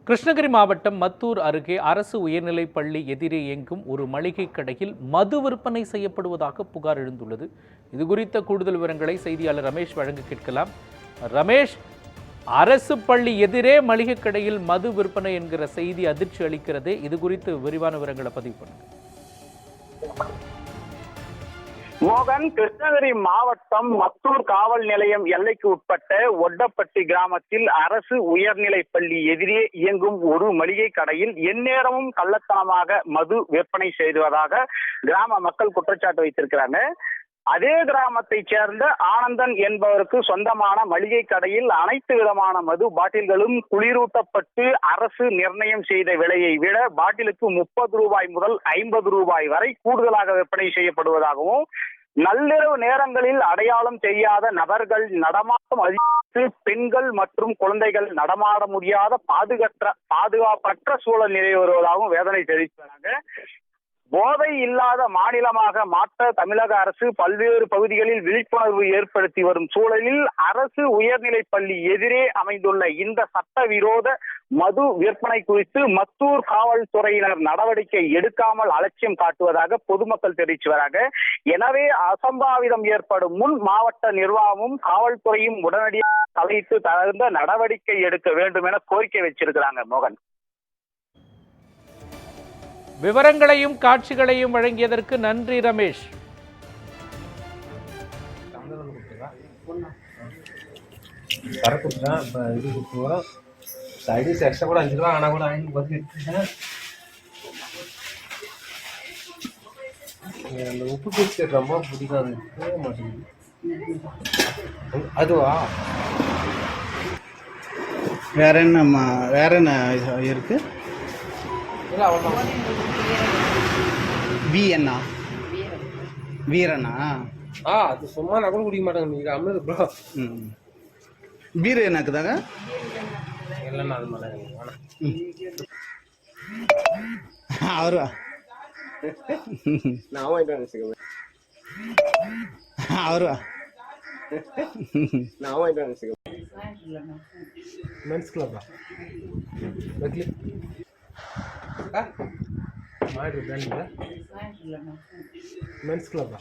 கிருஷ்ணகிரி மாவட்டம் மத்தூர் அருகே அரசு உயர்நிலைப் பள்ளி எதிரே இயங்கும் ஒரு மளிகை கடையில் மது விற்பனை செய்யப்படுவதாக புகார் எழுந்துள்ளது. இதுகுறித்த கூடுதல் விவரங்களை செய்தியாளர் ரமேஷ் வழங்க கேட்கலாம். ரமேஷ், அரசு பள்ளி எதிரே மளிகை கடையில் மது விற்பனை என்கிற செய்தி அதிர்ச்சி அளிக்கிறதே. இது குறித்து விரிவான விவரங்களை பதிவு பண்ணுங்க. மோகன், கிருஷ்ணகிரி மாவட்டம் மத்தூர் காவல் நிலையம் எல்லைக்கு உட்பட்ட ஒட்டப்பட்டி கிராமத்தில் அரசு உயர்நிலைப் பள்ளி எதிரே இயங்கும் ஒரு மளிகை கடையில் எந்நேரமும் கள்ளத்தனமாக மது விற்பனை செய்வதாக கிராம மக்கள் குற்றச்சாட்டு வைத்திருக்கிறாங்க. அதே கிராமத்தைச் சேர்ந்த ஆனந்தன் என்பவருக்கு சொந்தமான மளிகை கடையில் அனைத்து விதமான மது பாட்டில்களும் குளிரூட்டப்பட்டு அரசு நிர்ணயம் செய்த விலையை விட பாட்டிலுக்கு 30 ரூபாய் முதல் 50 ரூபாய் வரை கூடுதலாக விற்பனை செய்யப்படுவதாகவும், நள்ளிரவு நேரங்களில் அடையாளம் தெரியாத நபர்கள் நடமாட்டம் அதிகரித்து பெண்கள் மற்றும் குழந்தைகள் நடமாட முடியாத பாதுகாப்பற்ற சூழல் நிலை வருவதாகவும் வேதனை தெரிவித்தாங்க. போதை இல்லாத மாநிலமாக மாற்ற தமிழக அரசு பல்வேறு பகுதிகளில் விழிப்புணர்வு ஏற்படுத்தி வரும் சூழலில் அரசு உயர்நிலைப் பள்ளி எதிரே அமைந்துள்ள இந்த சட்டவிரோத மது விற்பனை குறித்து மத்தூர் காவல்துறையினர் நடவடிக்கை எடுக்காமல் அலட்சியம் காட்டுவதாக பொதுமக்கள் தெரிவித்து வராங்க. எனவே அசம்பாவிதம் ஏற்படும் முன் மாவட்ட நிர்வாகமும் காவல்துறையும் உடனடியாக தலையிட்டு தகுந்த நடவடிக்கை எடுக்க வேண்டும் என கோரிக்கை வச்சிருக்கிறாங்க. மோகன், விவரங்களையும் காட்சிகளையும் வழங்கியதற்கு நன்றி ரமேஷ். உப்பு பிஸ்கட் ரொம்ப பிடிக்காது, அதுவா? வேற என்ன இருக்கு? வீரனா? அது சும்மா நான் கூட குடிக்க மாட்டேங்க. நீங்க அம்மது ப்ரோ. வீர எனக்கு தாங்க இல்லைன்னா அது மாட்டாங்க. அவரு நான் வாங்கிட்டு அவரு நான் வாங்கிட்டு மென்ஸ் கிளப்பா ಮಾಡಿ ಮೆನ್ಸ್ ಕ್ಲಬ್